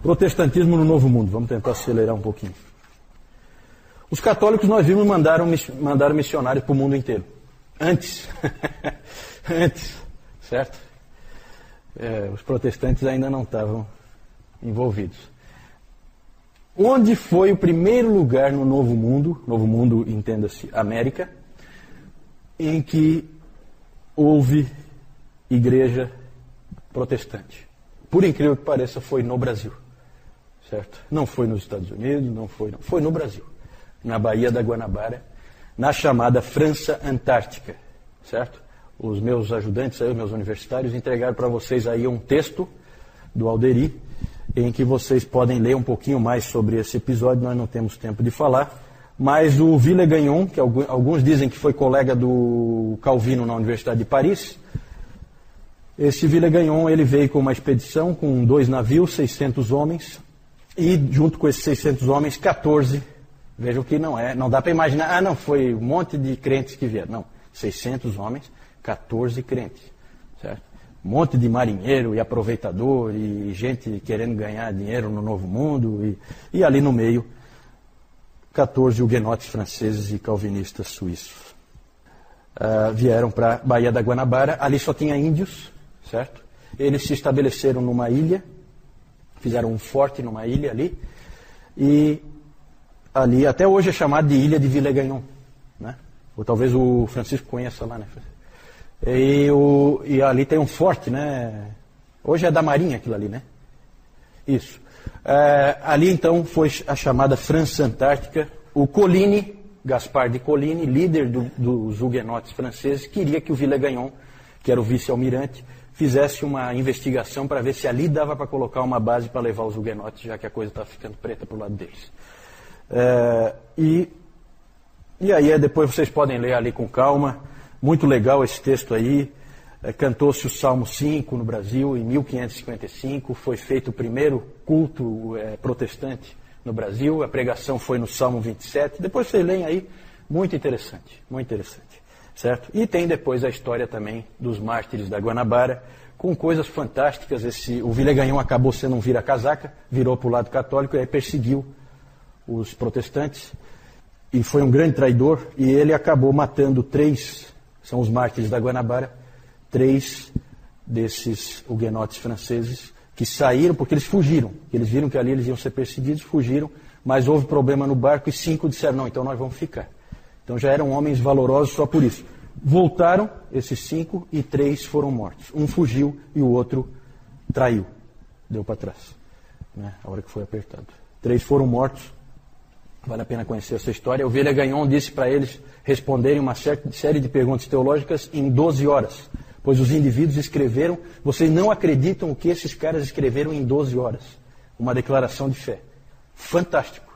Protestantismo no Novo Mundo. Vamos tentar acelerar um pouquinho. Os católicos, nós vimos, mandaram missionários para o mundo inteiro. Antes. Antes. Certo? Os protestantes ainda não estavam envolvidos. Onde foi o primeiro lugar no Novo Mundo, entenda-se, América, em que houve igreja protestante? Por incrível que pareça, foi no Brasil. Certo? Não foi nos Estados Unidos, foi no Brasil. Na Baía da Guanabara, na chamada França Antártica. Certo? Os meus ajudantes, os meus universitários, entregaram para vocês aí um texto do Alderi, em que vocês podem ler um pouquinho mais sobre esse episódio. Nós não temos tempo de falar, mas o Villegagnon, que alguns dizem que foi colega do Calvino na Universidade de Paris, esse Villegagnon, ele veio com uma expedição com 2 navios, 600 homens, e junto com esses 600 homens, 14, vejam que não dá para imaginar, não, foi um monte de crentes que vieram, não, 600 homens, 14 crentes, certo? Um monte de marinheiro e aproveitador e gente querendo ganhar dinheiro no Novo Mundo e ali no meio 14 huguenotes franceses e calvinistas suíços. Vieram para a Baía da Guanabara, ali só tinha índios, certo? Eles se estabeleceram numa ilha, fizeram um forte numa ilha ali, e ali até hoje é chamado de Ilha de Villegagnon, né? Ou talvez o Francisco conheça lá, né? E ali tem um forte, né? Hoje é da Marinha aquilo ali, né? Isso. Ali então foi a chamada França Antártica. O Coligny, Gaspar de Coligny, líder dos huguenotes franceses, queria que o Villegagnon, que era o vice-almirante, fizesse uma investigação para ver se ali dava para colocar uma base para levar os huguenotes, já que a coisa estava ficando preta para o lado deles. E aí depois vocês podem ler ali com calma. Muito legal esse texto aí. Cantou-se o Salmo 5 no Brasil em 1555. Foi feito o primeiro culto protestante no Brasil. A pregação foi no Salmo 27. Depois vocês leem aí. Muito interessante. Muito interessante. Certo? E tem depois a história também dos mártires da Guanabara, com coisas fantásticas. O Villegagnon acabou sendo um vira-casaca, virou para o lado católico e aí perseguiu os protestantes. E foi um grande traidor. E ele acabou matando 3... São os mártires da Guanabara, 3 desses huguenotes franceses que saíram, porque eles fugiram. Eles viram que ali eles iam ser perseguidos, fugiram, mas houve problema no barco e 5 disseram, não, então nós vamos ficar. Então já eram homens valorosos só por isso. Voltaram, esses 5, e 3 foram mortos. Um fugiu e o outro traiu, deu para trás, né, a hora que foi apertado. 3 foram mortos. Vale a pena conhecer essa história. O Villegagnon disse para eles responderem uma série de perguntas teológicas em 12 horas. Pois os indivíduos escreveram, vocês não acreditam o que esses caras escreveram em 12 horas. Uma declaração de fé. Fantástico.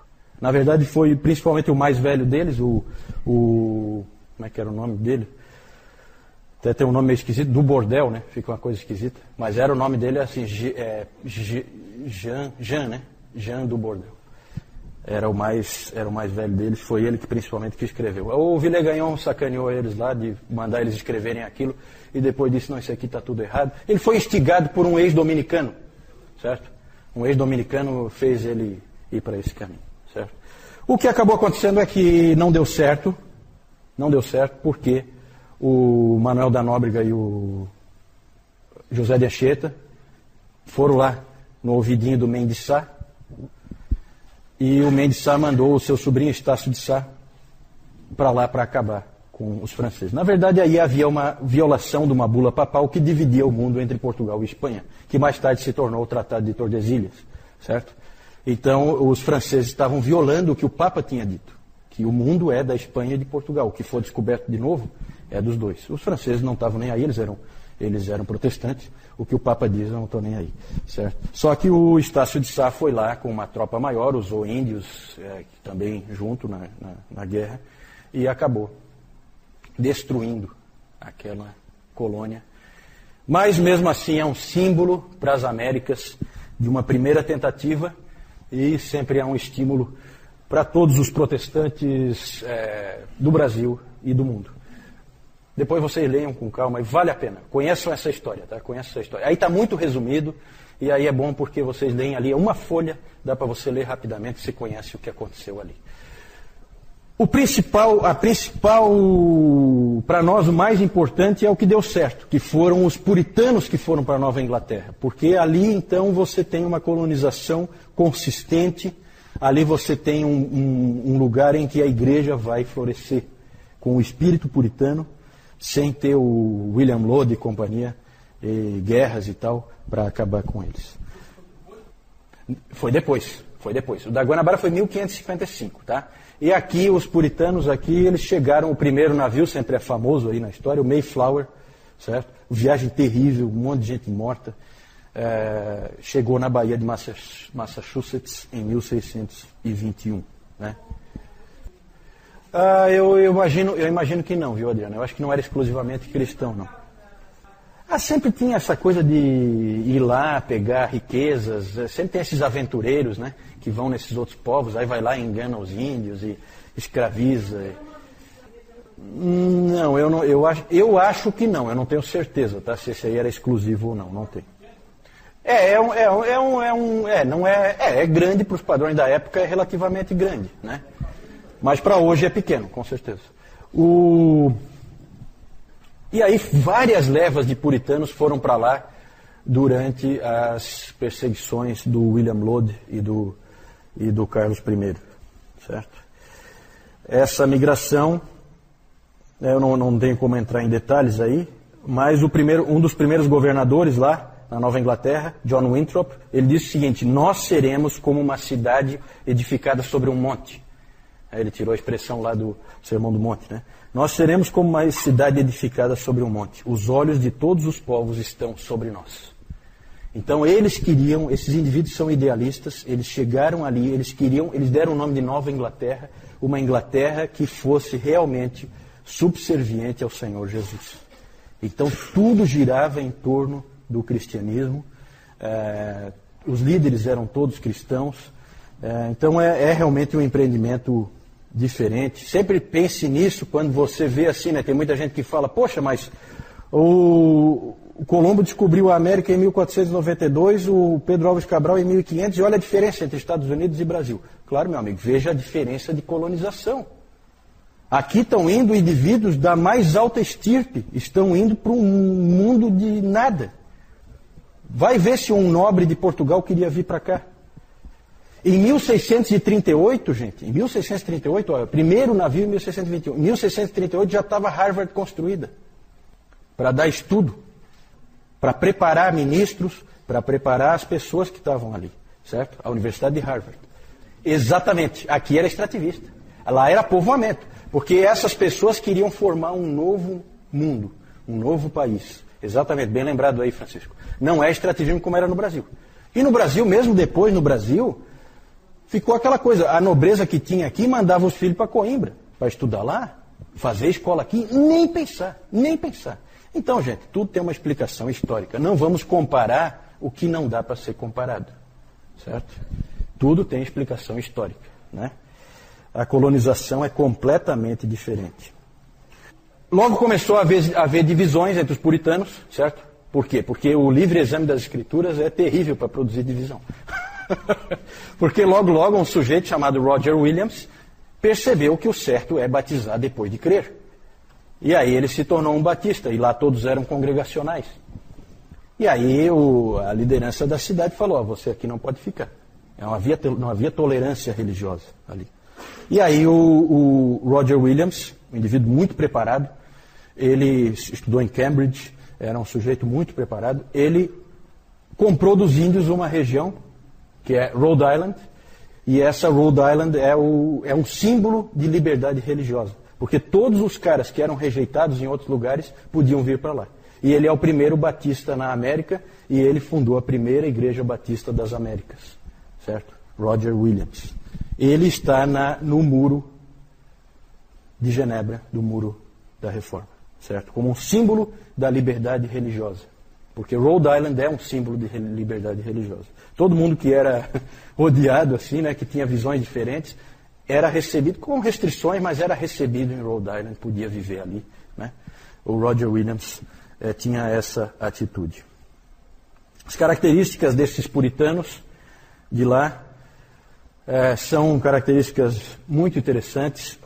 Na verdade foi principalmente o mais velho deles, como é que era o nome dele? Até tem um nome meio esquisito, do Bordel, né? Fica uma coisa esquisita. Mas era o nome dele assim, Jean, né? Jean do Bordel. Era o mais velho deles, foi ele que principalmente que escreveu. O Villegagnon sacaneou eles lá, de mandar eles escreverem aquilo, e depois disse, não, isso aqui está tudo errado. Ele foi instigado por um ex-dominicano, certo? Um ex-dominicano fez ele ir para esse caminho, certo? O que acabou acontecendo é que não deu certo porque o Manuel da Nóbrega e o José de Anchieta foram lá no ouvidinho do Mendes Sá, e o Mendes Sá mandou o seu sobrinho Estácio de Sá para lá para acabar com os franceses. Na verdade, aí havia uma violação de uma bula papal que dividia o mundo entre Portugal e Espanha, que mais tarde se tornou o Tratado de Tordesilhas, certo? Então, os franceses estavam violando o que o Papa tinha dito, que o mundo é da Espanha e de Portugal. O que for descoberto de novo é dos dois. Os franceses não estavam nem aí, eles eram protestantes. O que o Papa diz, eu não estou nem aí, certo? Só que o Estácio de Sá foi lá com uma tropa maior, usou índios também junto na guerra, e acabou destruindo aquela colônia. Mas mesmo assim é um símbolo para as Américas de uma primeira tentativa, e sempre é um estímulo para todos os protestantes do Brasil e do mundo. Depois vocês leiam com calma e vale a pena. Conheçam essa história, tá? Conheçam essa história. Aí está muito resumido e aí é bom porque vocês leem ali uma folha, dá para você ler rapidamente, você conhece o que aconteceu ali. A principal, para nós, o mais importante é o que deu certo, que foram os puritanos que foram para a Nova Inglaterra. Porque ali, então, você tem uma colonização consistente, ali você tem um lugar em que a igreja vai florescer, com o espírito puritano, sem ter o William Laud e companhia, e guerras e tal, para acabar com eles. Foi depois. O da Guanabara foi 1555, tá? E aqui, os puritanos aqui, eles chegaram, o primeiro navio, sempre é famoso aí na história, o Mayflower, certo? Viagem terrível, um monte de gente morta. Chegou na Baía de Massachusetts em 1621, né? Eu imagino que não, viu, Adriano? Eu acho que não era exclusivamente cristão, não. Sempre tinha essa coisa de ir lá, pegar riquezas, sempre tem esses aventureiros, né, que vão nesses outros povos, aí vai lá e engana os índios e escraviza. Não, eu acho que não, eu não tenho certeza, tá, se esse aí era exclusivo ou não, não tem. É grande para os padrões da época, é relativamente grande, né, mas para hoje é pequeno, com certeza. E aí várias levas de puritanos foram para lá durante as perseguições do William Laud e do Carlos I, certo? Essa migração, eu não tenho como entrar em detalhes aí, mas um dos primeiros governadores lá na Nova Inglaterra, John Winthrop, ele disse o seguinte: nós seremos como uma cidade edificada sobre um monte. Aí ele tirou a expressão lá do Sermão do Monte, né? Nós seremos como uma cidade edificada sobre um monte. Os olhos de todos os povos estão sobre nós. Então esses indivíduos são idealistas, eles chegaram ali, eles deram o nome de Nova Inglaterra, uma Inglaterra que fosse realmente subserviente ao Senhor Jesus. Então tudo girava em torno do cristianismo, os líderes eram todos cristãos, então é realmente um empreendimento diferente. Sempre pense nisso quando você vê assim, né? Tem muita gente que fala, poxa, mas o Colombo descobriu a América em 1492, o Pedro Álvares Cabral em 1500, e olha a diferença entre Estados Unidos e Brasil. Claro, meu amigo, veja a diferença de colonização. Aqui estão indo indivíduos da mais alta estirpe, estão indo para um mundo de nada. Vai ver se um nobre de Portugal queria vir para cá. Em 1638, gente, olha, primeiro navio em 1621, em 1638 já estava Harvard construída, para dar estudo, para preparar ministros, para preparar as pessoas que estavam ali, certo? A Universidade de Harvard. Exatamente, aqui era extrativista, lá era povoamento, porque essas pessoas queriam formar um novo mundo, um novo país. Exatamente, bem lembrado aí, Francisco. Não é extrativismo como era no Brasil. E no Brasil, mesmo depois no Brasil, ficou aquela coisa, a nobreza que tinha aqui mandava os filhos para Coimbra, para estudar lá, fazer escola aqui, nem pensar. Então, gente, tudo tem uma explicação histórica. Não vamos comparar o que não dá para ser comparado, certo? Tudo tem explicação histórica, né? A colonização é completamente diferente. Logo começou a haver divisões entre os puritanos, certo? Por quê? Porque o livre exame das escrituras é terrível para produzir divisão. Porque logo um sujeito chamado Roger Williams percebeu que o certo é batizar depois de crer. E aí ele se tornou um batista, e lá todos eram congregacionais. E aí a liderança da cidade falou, você aqui não pode ficar. Não havia tolerância religiosa ali. E aí o Roger Williams, um indivíduo muito preparado, ele estudou em Cambridge, era um sujeito muito preparado, ele comprou dos índios uma região que é Rhode Island, e essa Rhode Island é um símbolo de liberdade religiosa, porque todos os caras que eram rejeitados em outros lugares podiam vir para lá. E ele é o primeiro batista na América, e ele fundou a primeira igreja batista das Américas, certo? Roger Williams. Ele está no muro de Genebra, do muro da Reforma, certo? Como um símbolo da liberdade religiosa. Porque Rhode Island é um símbolo de liberdade religiosa. Todo mundo que era odiado, assim, né, que tinha visões diferentes, era recebido com restrições, mas era recebido em Rhode Island, podia viver ali, né? o Roger Williams tinha essa atitude. As características desses puritanos de lá são características muito interessantes.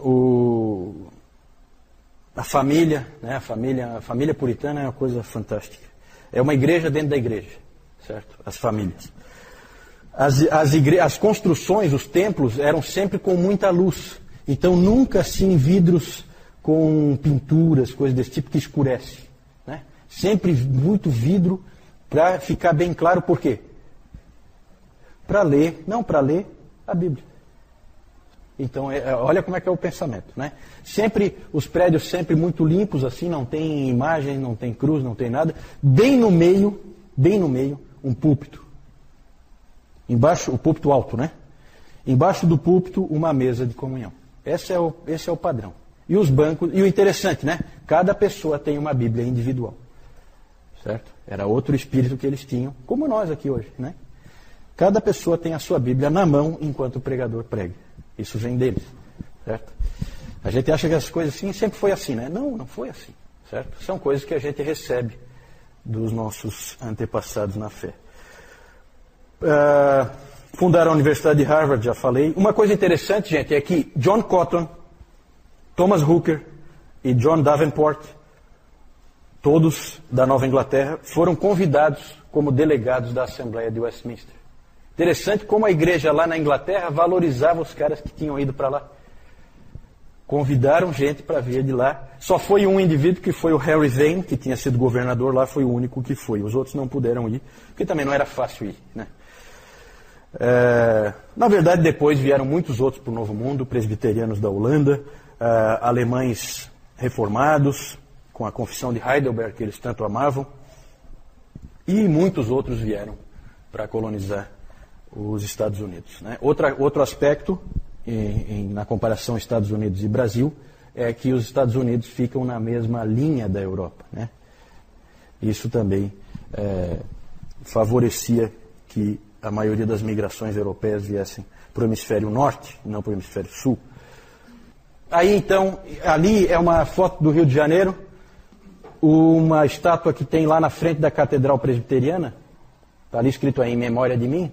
A família, né, a família puritana é uma coisa fantástica. É uma igreja dentro da igreja, certo? As famílias. As construções, os templos, eram sempre com muita luz. Então, nunca assim vidros com pinturas, coisas desse tipo que escurece. Né? Sempre muito vidro para ficar bem claro por quê? Para ler a Bíblia. Então, olha como é que é o pensamento. Né? Sempre, os prédios sempre muito limpos, assim, não tem imagem, não tem cruz, não tem nada. Bem no meio, um púlpito. Embaixo, o púlpito alto, né? Embaixo do púlpito, uma mesa de comunhão. Esse é o padrão. E os bancos, e o interessante, né? Cada pessoa tem uma Bíblia individual. Certo? Era outro espírito que eles tinham, como nós aqui hoje, né? Cada pessoa tem a sua Bíblia na mão enquanto o pregador prega. Isso vem deles, certo? A gente acha que as coisas assim sempre foi assim, né? Não foi assim, certo? São coisas que a gente recebe dos nossos antepassados na fé. Fundaram a Universidade de Harvard, já falei. Uma coisa interessante, gente, é que John Cotton, Thomas Hooker e John Davenport, todos da Nova Inglaterra, foram convidados como delegados da Assembleia de Westminster. Interessante como a igreja lá na Inglaterra valorizava os caras que tinham ido para lá. Convidaram gente para vir de lá. Só foi um indivíduo que foi o Harry Vane, que tinha sido governador lá, foi o único que foi. Os outros não puderam ir, porque também não era fácil ir, né? Na verdade, depois vieram muitos outros para o Novo Mundo, presbiterianos da Holanda, alemães reformados, com a Confissão de Heidelberg, que eles tanto amavam, e muitos outros vieram para colonizar os Estados Unidos. Né? Outro aspecto, na comparação Estados Unidos e Brasil, é que os Estados Unidos ficam na mesma linha da Europa. Né? Isso também favorecia que a maioria das migrações europeias viessem para o hemisfério norte, não para o hemisfério sul. Aí então, ali é uma foto do Rio de Janeiro, uma estátua que tem lá na frente da Catedral Presbiteriana, está ali escrito aí, em memória de mim,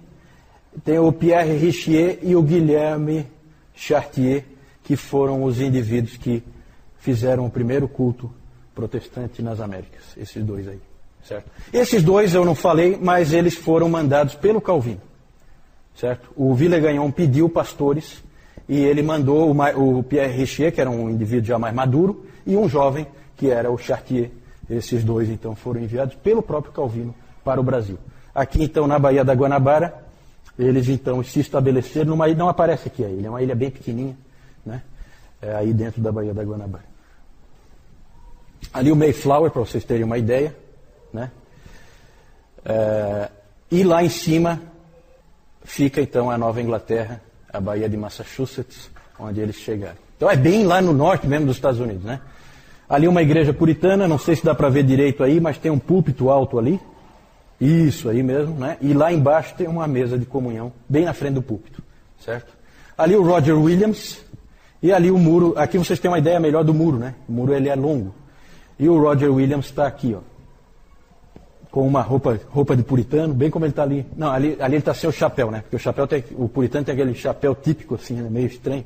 tem o Pierre Richier e o Guilherme Chartier, que foram os indivíduos que fizeram o primeiro culto protestante nas Américas, esses dois aí. Certo? Esses dois eu não falei, mas eles foram mandados pelo Calvino. Certo? O Villegagnon pediu pastores e ele mandou o Pierre Richier, que era um indivíduo já mais maduro, e um jovem, que era o Chartier. Esses dois, então, foram enviados pelo próprio Calvino para o Brasil. Aqui, então, na Baía da Guanabara, eles, então, se estabeleceram numa ilha, não aparece aqui a ilha, é uma ilha bem pequenininha, né? Aí dentro da Baía da Guanabara. Ali o Mayflower, para vocês terem uma ideia. Né? E lá em cima fica então a Nova Inglaterra, a Baía de Massachusetts, onde eles chegaram. Então é bem lá no norte mesmo dos Estados Unidos, né? Ali uma igreja puritana, não sei se dá para ver direito aí, mas tem um púlpito alto ali. Isso aí mesmo, né? E lá embaixo tem uma mesa de comunhão, bem na frente do púlpito, certo? Ali o Roger Williams, e ali o muro, aqui vocês têm uma ideia melhor do muro, né? O muro ele é longo. E o Roger Williams está aqui, ó, com uma roupa de puritano, bem como ele está ali. Não, ali ele está sem o chapéu, né? Porque o puritano tem aquele chapéu típico, assim, né? Meio estranho.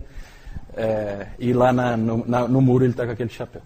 E lá no muro ele está com aquele chapéu.